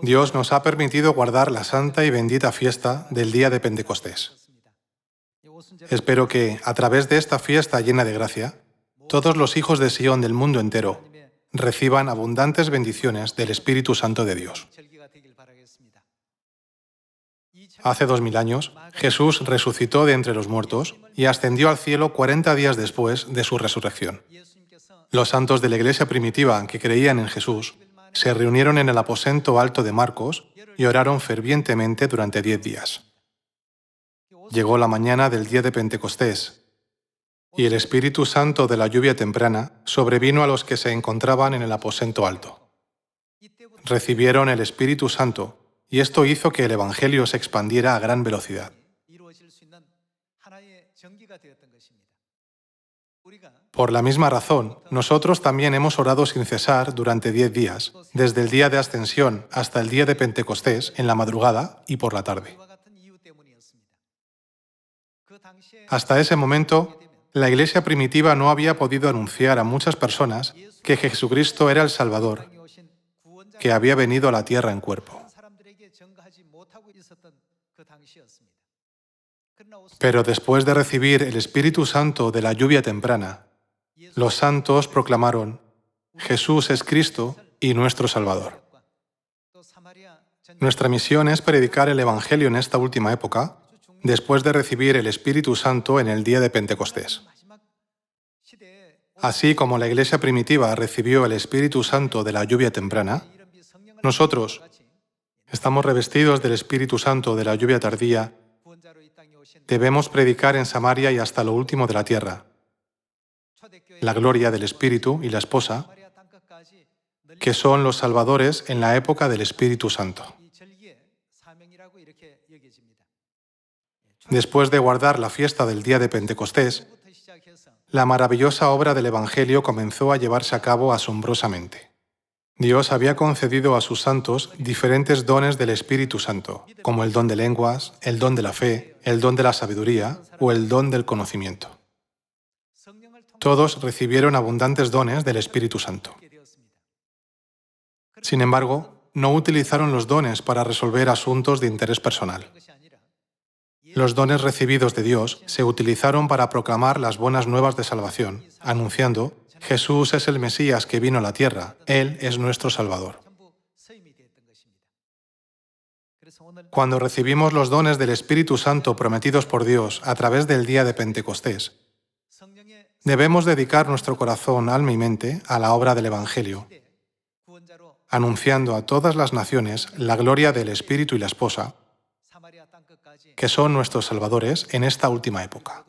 Dios nos ha permitido guardar la santa y bendita fiesta del día de Pentecostés. Espero que, a través de esta fiesta llena de gracia, todos los hijos de Sión del mundo entero reciban abundantes bendiciones del Espíritu Santo de Dios. Hace 2000 años, Jesús resucitó de entre los muertos y ascendió al cielo 40 días después de su resurrección. Los santos de la iglesia primitiva que creían en Jesús se reunieron en el aposento alto de Marcos y oraron fervientemente durante 10 días. Llegó la mañana del día de Pentecostés, y el Espíritu Santo de la lluvia temprana sobrevino a los que se encontraban en el aposento alto. Recibieron el Espíritu Santo, y esto hizo que el Evangelio se expandiera a gran velocidad. Por la misma razón, nosotros también hemos orado sin cesar durante 10 días, desde el día de Ascensión hasta el día de Pentecostés, en la madrugada y por la tarde. Hasta ese momento, la iglesia primitiva no había podido anunciar a muchas personas que Jesucristo era el Salvador, que había venido a la tierra en cuerpo. Pero después de recibir el Espíritu Santo de la lluvia temprana, los santos proclamaron: Jesús es Cristo y nuestro Salvador. Nuestra misión es predicar el Evangelio en esta última época, después de recibir el Espíritu Santo en el día de Pentecostés. Así como la iglesia primitiva recibió el Espíritu Santo de la lluvia temprana, nosotros estamos revestidos del Espíritu Santo de la lluvia tardía. Debemos predicar en Samaria y hasta lo último de la tierra la gloria del Espíritu y la esposa, que son los salvadores en la época del Espíritu Santo. Después de guardar la fiesta del día de Pentecostés, la maravillosa obra del Evangelio comenzó a llevarse a cabo asombrosamente. Dios había concedido a sus santos diferentes dones del Espíritu Santo, como el don de lenguas, el don de la fe, el don de la sabiduría o el don del conocimiento. Todos recibieron abundantes dones del Espíritu Santo. Sin embargo, no utilizaron los dones para resolver asuntos de interés personal. Los dones recibidos de Dios se utilizaron para proclamar las buenas nuevas de salvación, anunciando: Jesús es el Mesías que vino a la tierra, Él es nuestro Salvador. Cuando recibimos los dones del Espíritu Santo prometidos por Dios a través del día de Pentecostés, debemos dedicar nuestro corazón, alma y mente a la obra del Evangelio, anunciando a todas las naciones la gloria del Espíritu y la esposa, que son nuestros salvadores en esta última época.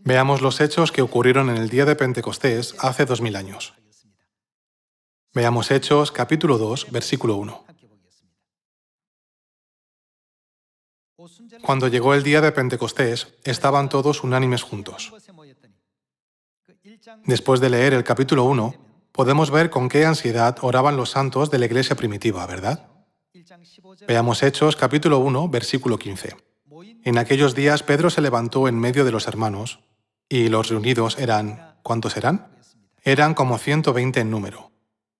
Veamos los hechos que ocurrieron en el día de Pentecostés hace 2000 años. Veamos Hechos, capítulo 2, versículo 1. Cuando llegó el día de Pentecostés, estaban todos unánimes juntos. Después de leer el capítulo 1, podemos ver con qué ansiedad oraban los santos de la iglesia primitiva, ¿verdad? Veamos Hechos, capítulo 1, versículo 15. En aquellos días Pedro se levantó en medio de los hermanos, y los reunidos eran... ¿cuántos eran? Eran como 120 en número.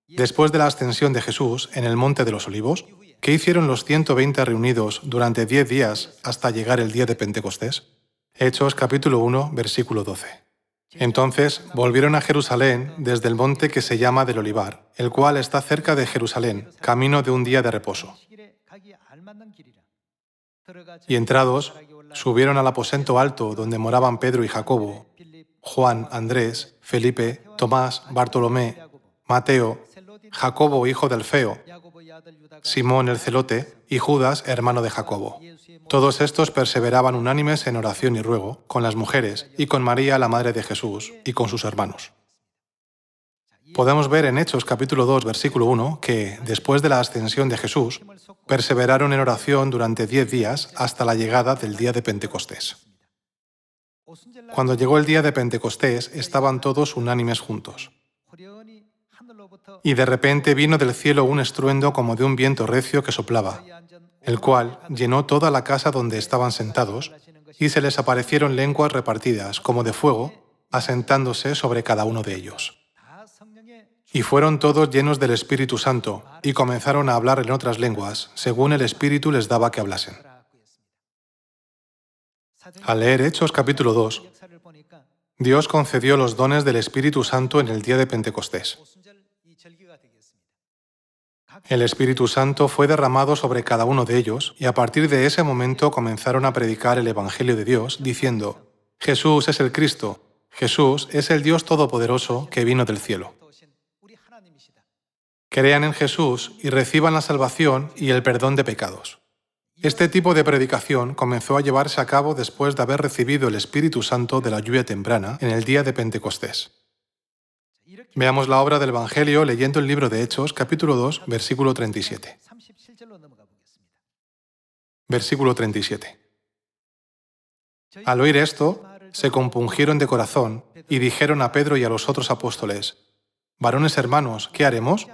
Después de la ascensión de Jesús en el Monte de los Olivos, ¿qué hicieron los 120 reunidos durante 10 días hasta llegar el día de Pentecostés? Hechos capítulo 1, versículo 12. Entonces volvieron a Jerusalén desde el monte que se llama del Olivar, el cual está cerca de Jerusalén, camino de un día de reposo. Y entrados, subieron al aposento alto donde moraban Pedro y Jacobo, Juan, Andrés, Felipe, Tomás, Bartolomé, Mateo, Jacobo, hijo de Alfeo, Simón el celote y Judas, hermano de Jacobo. Todos estos perseveraban unánimes en oración y ruego, con las mujeres y con María, la madre de Jesús, y con sus hermanos. Podemos ver en Hechos capítulo 2, versículo 1, que, después de la ascensión de Jesús, perseveraron en oración durante 10 días hasta la llegada del día de Pentecostés. Cuando llegó el día de Pentecostés, estaban todos unánimes juntos. Y de repente vino del cielo un estruendo como de un viento recio que soplaba, el cual llenó toda la casa donde estaban sentados, y se les aparecieron lenguas repartidas como de fuego, asentándose sobre cada uno de ellos. Y fueron todos llenos del Espíritu Santo, y comenzaron a hablar en otras lenguas, según el Espíritu les daba que hablasen. Al leer Hechos capítulo 2, Dios concedió los dones del Espíritu Santo en el día de Pentecostés. El Espíritu Santo fue derramado sobre cada uno de ellos, y a partir de ese momento comenzaron a predicar el Evangelio de Dios, diciendo: Jesús es el Cristo, Jesús es el Dios Todopoderoso que vino del cielo. Crean en Jesús y reciban la salvación y el perdón de pecados. Este tipo de predicación comenzó a llevarse a cabo después de haber recibido el Espíritu Santo de la lluvia temprana en el día de Pentecostés. Veamos la obra del Evangelio leyendo el libro de Hechos, capítulo 2, versículo 37. Versículo 37. Al oír esto, se compungieron de corazón y dijeron a Pedro y a los otros apóstoles: Varones hermanos, ¿qué haremos?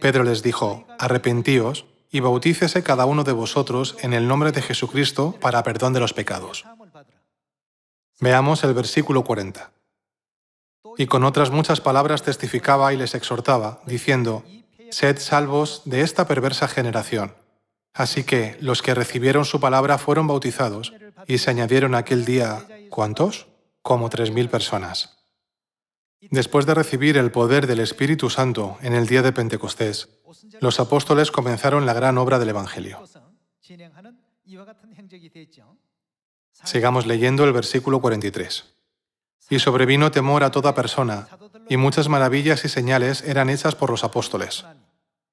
Pedro les dijo: Arrepentíos y bautícese cada uno de vosotros en el nombre de Jesucristo para perdón de los pecados. Veamos el versículo 40. Y con otras muchas palabras testificaba y les exhortaba, diciendo: Sed salvos de esta perversa generación. Así que los que recibieron su palabra fueron bautizados, y se añadieron aquel día, ¿cuántos? Como 3.000 personas. Después de recibir el poder del Espíritu Santo en el día de Pentecostés, los apóstoles comenzaron la gran obra del Evangelio. Sigamos leyendo el versículo 43. Y sobrevino temor a toda persona, y muchas maravillas y señales eran hechas por los apóstoles.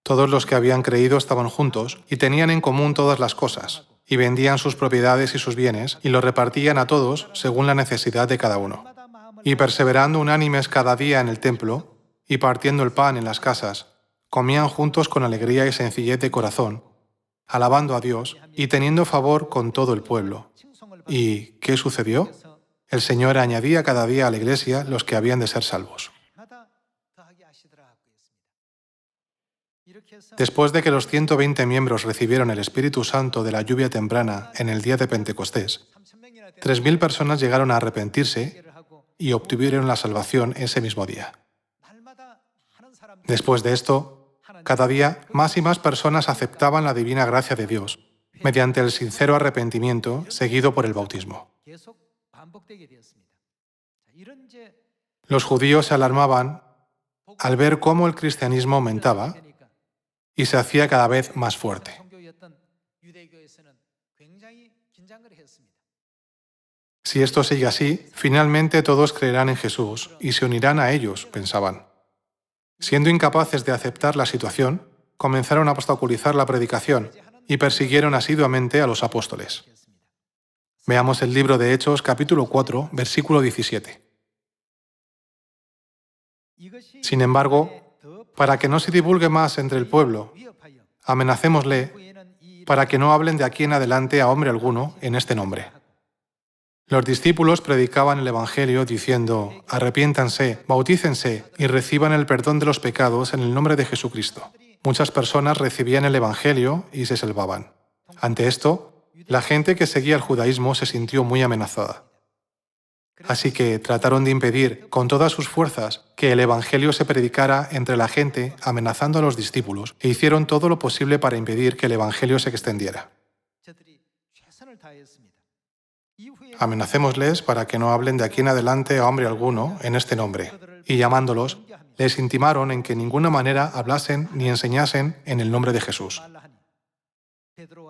Todos los que habían creído estaban juntos y tenían en común todas las cosas, y vendían sus propiedades y sus bienes, y los repartían a todos según la necesidad de cada uno. Y perseverando unánimes cada día en el templo, y partiendo el pan en las casas, comían juntos con alegría y sencillez de corazón, alabando a Dios y teniendo favor con todo el pueblo. ¿Y qué sucedió? El Señor añadía cada día a la iglesia los que habían de ser salvos. Después de que los 120 miembros recibieron el Espíritu Santo de la lluvia temprana en el día de Pentecostés, 3.000 personas llegaron a arrepentirse y obtuvieron la salvación ese mismo día. Después de esto, cada día más y más personas aceptaban la divina gracia de Dios mediante el sincero arrepentimiento seguido por el bautismo. Los judíos se alarmaban al ver cómo el cristianismo aumentaba y se hacía cada vez más fuerte. Si esto sigue así, finalmente todos creerán en Jesús y se unirán a ellos, pensaban. Siendo incapaces de aceptar la situación, comenzaron a obstaculizar la predicación y persiguieron asiduamente a los apóstoles. Veamos el libro de Hechos, capítulo 4, versículo 17. Sin embargo, para que no se divulgue más entre el pueblo, amenacémosle para que no hablen de aquí en adelante a hombre alguno en este nombre. Los discípulos predicaban el Evangelio diciendo: arrepiéntanse, bautícense y reciban el perdón de los pecados en el nombre de Jesucristo. Muchas personas recibían el Evangelio y se salvaban. Ante esto, la gente que seguía el judaísmo se sintió muy amenazada. Así que trataron de impedir con todas sus fuerzas que el Evangelio se predicara entre la gente, amenazando a los discípulos, e hicieron todo lo posible para impedir que el Evangelio se extendiera. Amenacémosles para que no hablen de aquí en adelante a hombre alguno en este nombre, y llamándolos, les intimaron en que en ninguna manera hablasen ni enseñasen en el nombre de Jesús.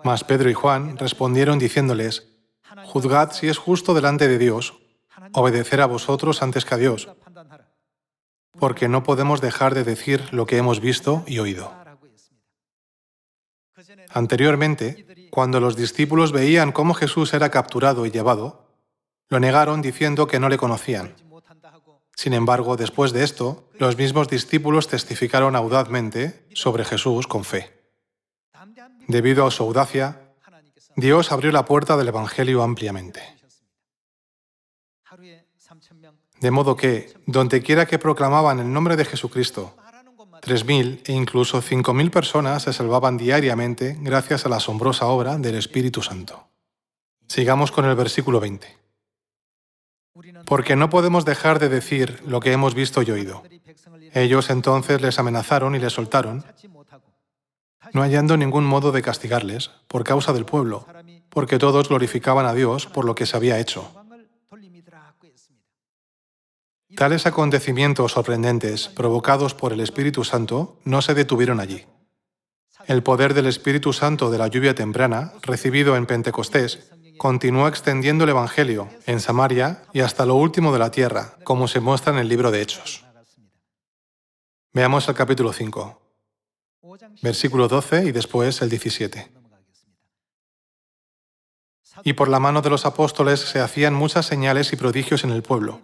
Mas Pedro y Juan respondieron diciéndoles: juzgad si es justo delante de Dios obedecer a vosotros antes que a Dios, porque no podemos dejar de decir lo que hemos visto y oído. Anteriormente, cuando los discípulos veían cómo Jesús era capturado y llevado, lo negaron diciendo que no le conocían. Sin embargo, después de esto, los mismos discípulos testificaron audazmente sobre Jesús con fe. Debido a su audacia, Dios abrió la puerta del Evangelio ampliamente. De modo que, dondequiera que proclamaban el nombre de Jesucristo, 3.000 e incluso 5.000 personas se salvaban diariamente gracias a la asombrosa obra del Espíritu Santo. Sigamos con el versículo 20. porque no podemos dejar de decir lo que hemos visto y oído. Ellos entonces les amenazaron y les soltaron, no hallando ningún modo de castigarles por causa del pueblo, porque todos glorificaban a Dios por lo que se había hecho. Tales acontecimientos sorprendentes, provocados por el Espíritu Santo, no se detuvieron allí. El poder del Espíritu Santo de la lluvia temprana, recibido en Pentecostés, continuó extendiendo el Evangelio en Samaria y hasta lo último de la tierra, como se muestra en el libro de Hechos. Veamos el capítulo 5, versículo 12 y después el 17. Y por la mano de los apóstoles se hacían muchas señales y prodigios en el pueblo,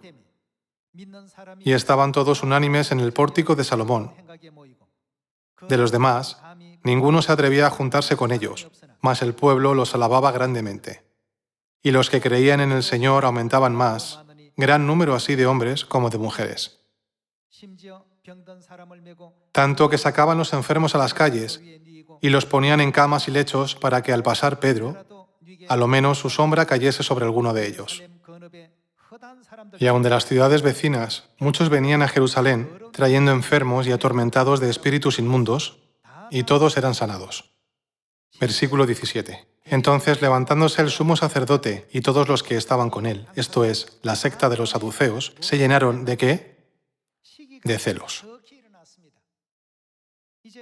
y estaban todos unánimes en el pórtico de Salomón. De los demás, ninguno se atrevía a juntarse con ellos, mas el pueblo los alababa grandemente. Y los que creían en el Señor aumentaban más, gran número así de hombres como de mujeres. Tanto que sacaban los enfermos a las calles y los ponían en camas y lechos para que al pasar Pedro, a lo menos su sombra cayese sobre alguno de ellos. Y aun de las ciudades vecinas, muchos venían a Jerusalén trayendo enfermos y atormentados de espíritus inmundos, y todos eran sanados. Versículo 17. Entonces, levantándose el sumo sacerdote y todos los que estaban con él, esto es, la secta de los saduceos, se llenaron ¿de qué? De celos.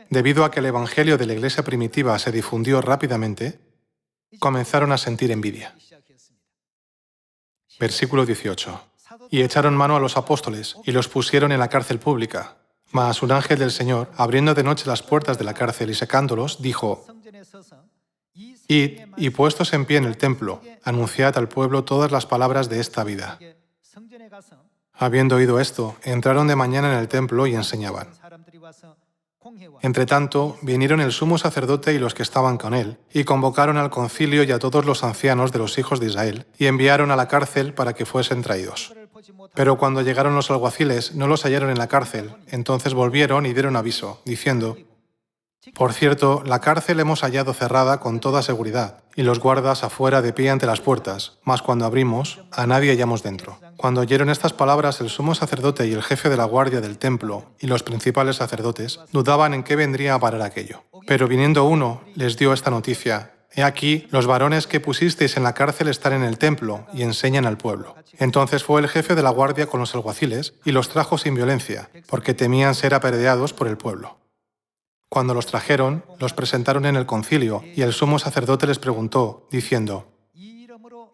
Debido a que el evangelio de la iglesia primitiva se difundió rápidamente, comenzaron a sentir envidia. Versículo 18. Y echaron mano a los apóstoles y los pusieron en la cárcel pública. Mas un ángel del Señor, abriendo de noche las puertas de la cárcel y secándolos, dijo: Id y puestos en pie en el templo, anunciad al pueblo todas las palabras de esta vida. Habiendo oído esto, entraron de mañana en el templo y enseñaban. Entretanto, vinieron el sumo sacerdote y los que estaban con él, y convocaron al concilio y a todos los ancianos de los hijos de Israel, y enviaron a la cárcel para que fuesen traídos. Pero cuando llegaron los alguaciles, no los hallaron en la cárcel, entonces volvieron y dieron aviso, diciendo: Por cierto, la cárcel hemos hallado cerrada con toda seguridad, y los guardas afuera de pie ante las puertas, mas cuando abrimos, a nadie hallamos dentro. Cuando oyeron estas palabras, el sumo sacerdote y el jefe de la guardia del templo y los principales sacerdotes dudaban en qué vendría a parar aquello. Pero viniendo uno, les dio esta noticia: He aquí, los varones que pusisteis en la cárcel están en el templo y enseñan al pueblo. Entonces fue el jefe de la guardia con los alguaciles y los trajo sin violencia, porque temían ser apedreados por el pueblo. Cuando los trajeron, los presentaron en el concilio, y el sumo sacerdote les preguntó, diciendo: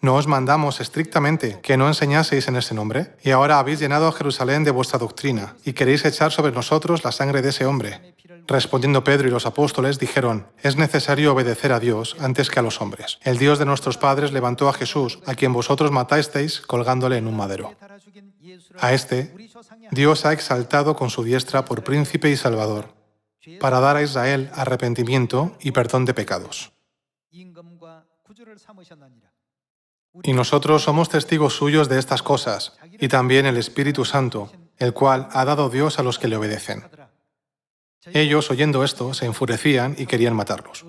¿No os mandamos estrictamente que no enseñaseis en ese nombre? Y ahora habéis llenado a Jerusalén de vuestra doctrina, y queréis echar sobre nosotros la sangre de ese hombre. Respondiendo Pedro y los apóstoles, dijeron: Es necesario obedecer a Dios antes que a los hombres. El Dios de nuestros padres levantó a Jesús, a quien vosotros matasteis colgándole en un madero. A este, Dios ha exaltado con su diestra por príncipe y salvador, para dar a Israel arrepentimiento y perdón de pecados. Y nosotros somos testigos suyos de estas cosas, y también el Espíritu Santo, el cual ha dado Dios a los que le obedecen. Ellos, oyendo esto, se enfurecían y querían matarlos.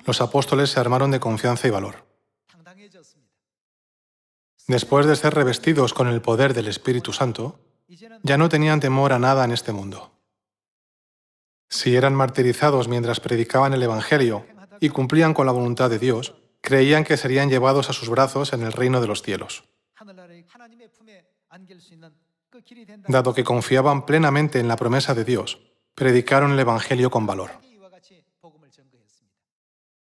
Los apóstoles se armaron de confianza y valor. Después de ser revestidos con el poder del Espíritu Santo, ya no tenían temor a nada en este mundo. Si eran martirizados mientras predicaban el Evangelio y cumplían con la voluntad de Dios, creían que serían llevados a sus brazos en el reino de los cielos. Dado que confiaban plenamente en la promesa de Dios, predicaron el Evangelio con valor.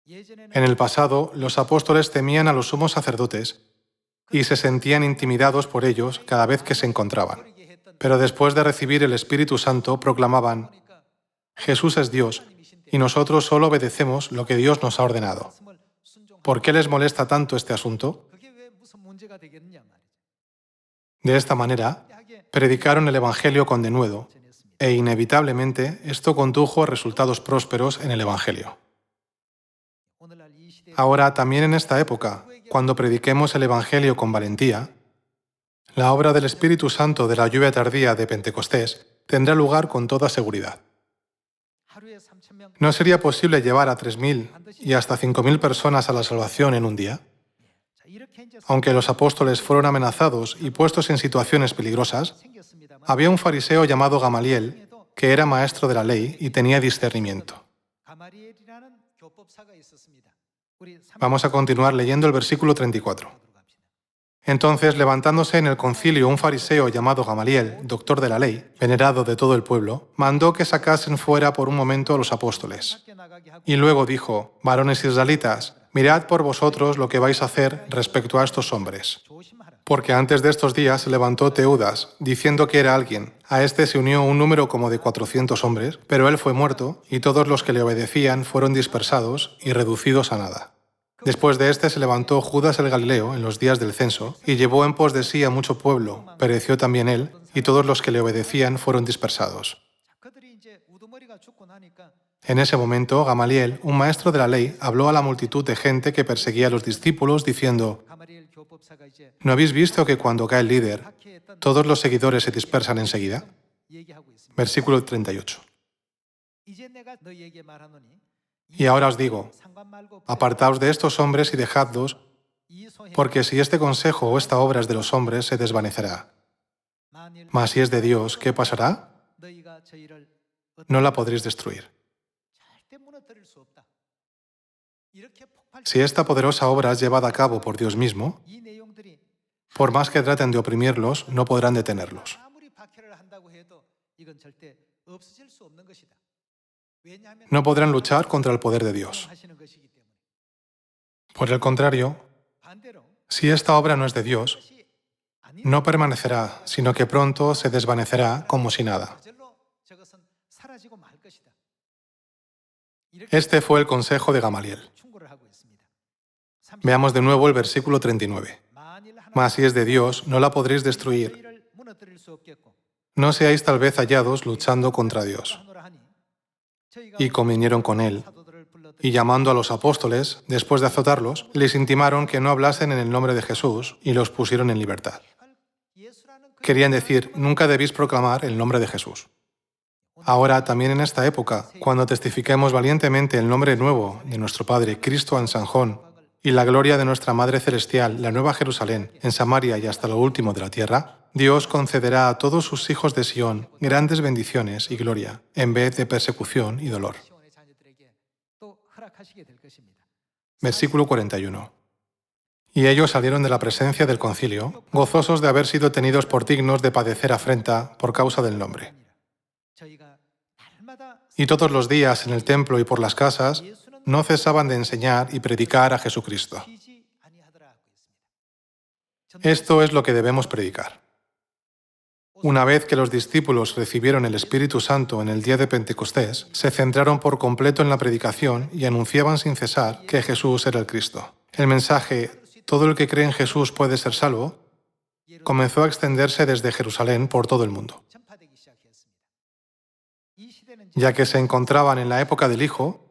En el pasado, los apóstoles temían a los sumos sacerdotes y se sentían intimidados por ellos cada vez que se encontraban. Pero después de recibir el Espíritu Santo, proclamaban: Jesús es Dios, y nosotros solo obedecemos lo que Dios nos ha ordenado. ¿Por qué les molesta tanto este asunto? De esta manera, predicaron el Evangelio con denuedo, e inevitablemente esto condujo a resultados prósperos en el Evangelio. Ahora, también en esta época, cuando prediquemos el Evangelio con valentía, la obra del Espíritu Santo de la lluvia tardía de Pentecostés tendrá lugar con toda seguridad. ¿No sería posible llevar a 3.000 y hasta 5.000 personas a la salvación en un día? Aunque los apóstoles fueron amenazados y puestos en situaciones peligrosas, había un fariseo llamado Gamaliel que era maestro de la ley y tenía discernimiento. Vamos a continuar leyendo el versículo 34. Entonces, levantándose en el concilio un fariseo llamado Gamaliel, doctor de la ley, venerado de todo el pueblo, mandó que sacasen fuera por un momento a los apóstoles. Y luego dijo: varones israelitas, mirad por vosotros lo que vais a hacer respecto a estos hombres. Porque antes de estos días se levantó Teudas, diciendo que era alguien. A este se unió un número como de 400 hombres, pero él fue muerto, y todos los que le obedecían fueron dispersados y reducidos a nada. Después de este se levantó Judas el Galileo en los días del censo, y llevó en pos de sí a mucho pueblo. Pereció también él, y todos los que le obedecían fueron dispersados. En ese momento, Gamaliel, un maestro de la ley, habló a la multitud de gente que perseguía a los discípulos, diciendo: ¿no habéis visto que cuando cae el líder, todos los seguidores se dispersan enseguida? Versículo 38. Y ahora os digo, apartaos de estos hombres y dejadlos, porque si este consejo o esta obra es de los hombres, se desvanecerá. Mas si es de Dios, ¿qué pasará? No la podréis destruir. Si esta poderosa obra es llevada a cabo por Dios mismo, por más que traten de oprimirlos, no podrán detenerlos. No podrán luchar contra el poder de Dios. Por el contrario, si esta obra no es de Dios, no permanecerá, sino que pronto se desvanecerá como si nada. Este fue el consejo de Gamaliel. Veamos de nuevo el versículo 39. Mas si es de Dios, no la podréis destruir. No seáis tal vez hallados luchando contra Dios. Y convinieron con él. Y llamando a los apóstoles, después de azotarlos, les intimaron que no hablasen en el nombre de Jesús y los pusieron en libertad. Querían decir: nunca debéis proclamar el nombre de Jesús. Ahora, también en esta época, cuando testifiquemos valientemente el nombre nuevo de nuestro Padre, Cristo Ansanjón, y la gloria de nuestra Madre Celestial, la Nueva Jerusalén, en Samaria y hasta lo último de la tierra, Dios concederá a todos sus hijos de Sión grandes bendiciones y gloria, en vez de persecución y dolor. Versículo 41. Y ellos salieron de la presencia del concilio, gozosos de haber sido tenidos por dignos de padecer afrenta por causa del nombre. Y todos los días en el templo y por las casas no cesaban de enseñar y predicar a Jesucristo. Esto es lo que debemos predicar. Una vez que los discípulos recibieron el Espíritu Santo en el día de Pentecostés, se centraron por completo en la predicación y anunciaban sin cesar que Jesús era el Cristo. El mensaje «Todo el que cree en Jesús puede ser salvo» comenzó a extenderse desde Jerusalén por todo el mundo. Ya que se encontraban en la época del Hijo,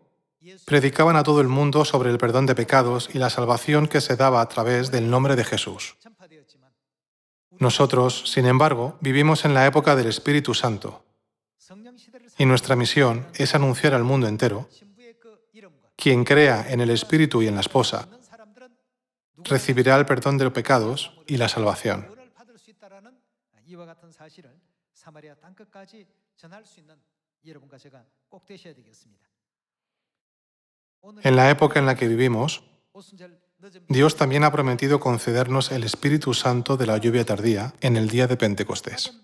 predicaban a todo el mundo sobre el perdón de pecados y la salvación que se daba a través del nombre de Jesús. Nosotros, sin embargo, vivimos en la época del Espíritu Santo, y nuestra misión es anunciar al mundo entero: quien crea en el Espíritu y en la esposa, recibirá el perdón de los pecados y la salvación. En la época en la que vivimos, Dios también ha prometido concedernos el Espíritu Santo de la lluvia tardía en el día de Pentecostés.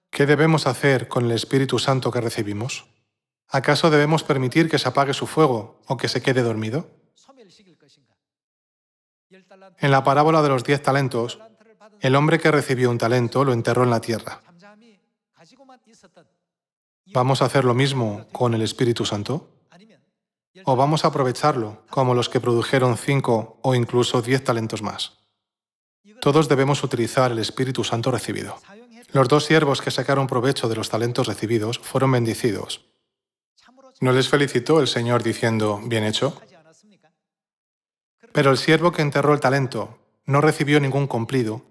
¿Qué debemos hacer con el Espíritu Santo que recibimos? ¿Acaso debemos permitir que se apague su fuego o que se quede dormido? En la parábola de los 10 talentos, el hombre que recibió un talento lo enterró en la tierra. ¿Vamos a hacer lo mismo con el Espíritu Santo? ¿O vamos a aprovecharlo como los que produjeron 5 o incluso 10 talentos más? Todos debemos utilizar el Espíritu Santo recibido. Los 2 siervos que sacaron provecho de los talentos recibidos fueron bendecidos. ¿No les felicitó el Señor diciendo, bien hecho? Pero el siervo que enterró el talento no recibió ningún cumplido,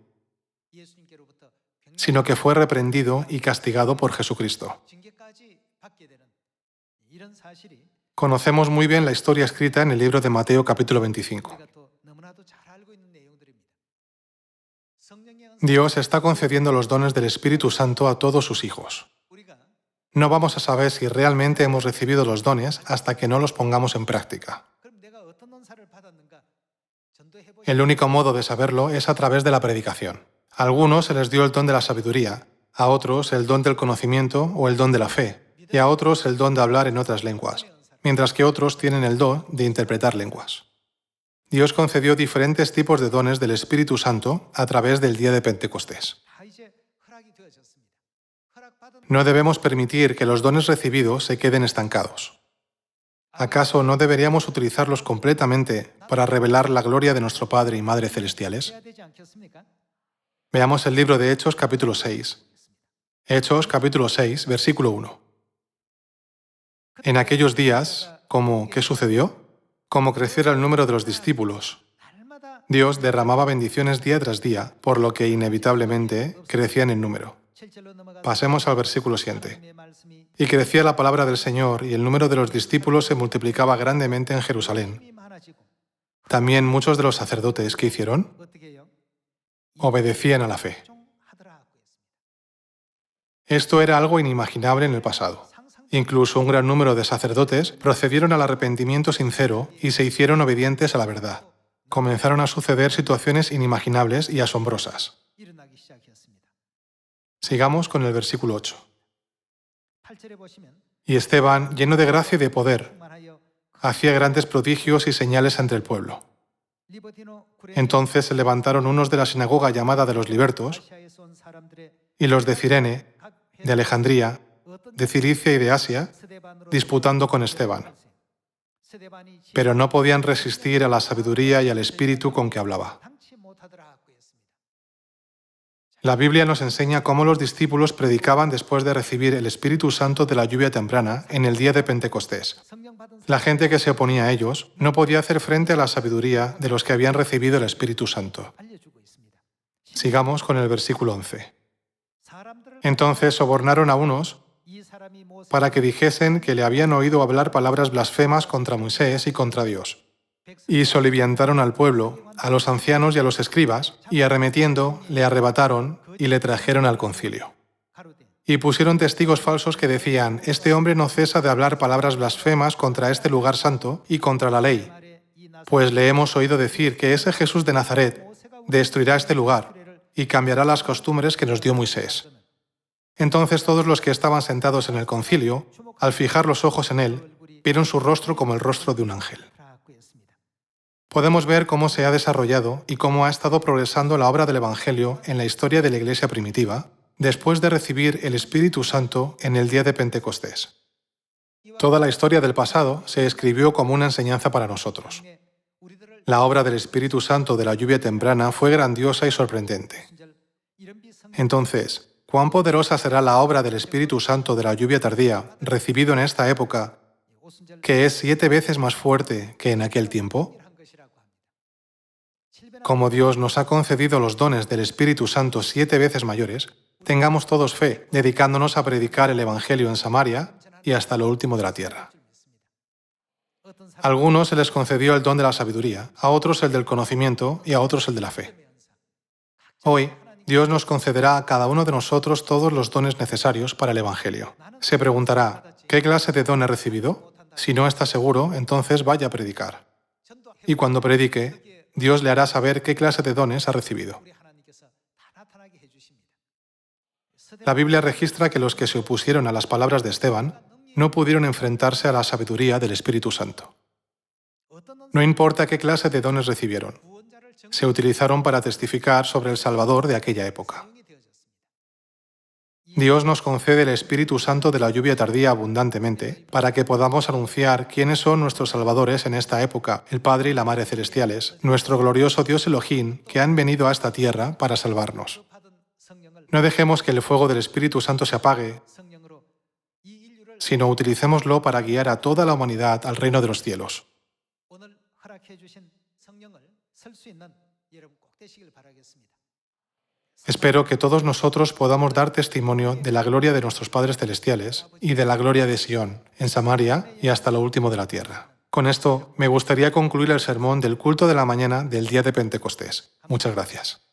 sino que fue reprendido y castigado por Jesucristo. Conocemos muy bien la historia escrita en el libro de Mateo capítulo 25. Dios está concediendo los dones del Espíritu Santo a todos sus hijos. No vamos a saber si realmente hemos recibido los dones hasta que no los pongamos en práctica. El único modo de saberlo es a través de la predicación. A algunos se les dio el don de la sabiduría, a otros el don del conocimiento o el don de la fe, y a otros el don de hablar en otras lenguas, mientras que otros tienen el don de interpretar lenguas. Dios concedió diferentes tipos de dones del Espíritu Santo a través del día de Pentecostés. No debemos permitir que los dones recibidos se queden estancados. ¿Acaso no deberíamos utilizarlos completamente para revelar la gloria de nuestro Padre y Madre celestiales? Veamos el libro de Hechos capítulo 6. Hechos capítulo 6, versículo 1. En aquellos días, ¿qué sucedió? Como creciera el número de los discípulos, Dios derramaba bendiciones día tras día, por lo que inevitablemente crecían en número. Pasemos al versículo siguiente. Y crecía la palabra del Señor, y el número de los discípulos se multiplicaba grandemente en Jerusalén. También muchos de los sacerdotes, ¿qué hicieron? Obedecían a la fe. Esto era algo inimaginable en el pasado. Incluso un gran número de sacerdotes procedieron al arrepentimiento sincero y se hicieron obedientes a la verdad. Comenzaron a suceder situaciones inimaginables y asombrosas. Sigamos con el versículo 8. Y Esteban, lleno de gracia y de poder, hacía grandes prodigios y señales entre el pueblo. Entonces se levantaron unos de la sinagoga llamada de los libertos y los de Cirene, de Alejandría, de Cilicia y de Asia, disputando con Esteban. Pero no podían resistir a la sabiduría y al espíritu con que hablaba. La Biblia nos enseña cómo los discípulos predicaban después de recibir el Espíritu Santo de la lluvia temprana en el día de Pentecostés. La gente que se oponía a ellos no podía hacer frente a la sabiduría de los que habían recibido el Espíritu Santo. Sigamos con el versículo 11. Entonces sobornaron a unos para que dijesen que le habían oído hablar palabras blasfemas contra Moisés y contra Dios. Y soliviantaron al pueblo, a los ancianos y a los escribas, y arremetiendo, le arrebataron y le trajeron al concilio. Y pusieron testigos falsos que decían: este hombre no cesa de hablar palabras blasfemas contra este lugar santo y contra la ley, pues le hemos oído decir que ese Jesús de Nazaret destruirá este lugar y cambiará las costumbres que nos dio Moisés. Entonces todos los que estaban sentados en el concilio, al fijar los ojos en él, vieron su rostro como el rostro de un ángel. Podemos ver cómo se ha desarrollado y cómo ha estado progresando la obra del Evangelio en la historia de la Iglesia primitiva, después de recibir el Espíritu Santo en el día de Pentecostés. Toda la historia del pasado se escribió como una enseñanza para nosotros. La obra del Espíritu Santo de la lluvia temprana fue grandiosa y sorprendente. Entonces, ¿cuán poderosa será la obra del Espíritu Santo de la lluvia tardía, recibido en esta época, que es 7 veces más fuerte que en aquel tiempo? Como Dios nos ha concedido los dones del Espíritu Santo 7 veces mayores, tengamos todos fe, dedicándonos a predicar el Evangelio en Samaria y hasta lo último de la tierra. A algunos se les concedió el don de la sabiduría, a otros el del conocimiento y a otros el de la fe. Hoy, Dios nos concederá a cada uno de nosotros todos los dones necesarios para el Evangelio. Se preguntará: ¿qué clase de don he recibido? Si no está seguro, entonces vaya a predicar. Y cuando predique, Dios le hará saber qué clase de dones ha recibido. La Biblia registra que los que se opusieron a las palabras de Esteban no pudieron enfrentarse a la sabiduría del Espíritu Santo. No importa qué clase de dones recibieron, se utilizaron para testificar sobre el Salvador de aquella época. Dios nos concede el Espíritu Santo de la lluvia tardía abundantemente para que podamos anunciar quiénes son nuestros salvadores en esta época, el Padre y la Madre celestiales, nuestro glorioso Dios Elohim, que han venido a esta tierra para salvarnos. No dejemos que el fuego del Espíritu Santo se apague, sino utilicémoslo para guiar a toda la humanidad al reino de los cielos. Espero que todos nosotros podamos dar testimonio de la gloria de nuestros Padres Celestiales y de la gloria de Sion, en Samaria y hasta lo último de la tierra. Con esto, me gustaría concluir el sermón del culto de la mañana del día de Pentecostés. Muchas gracias.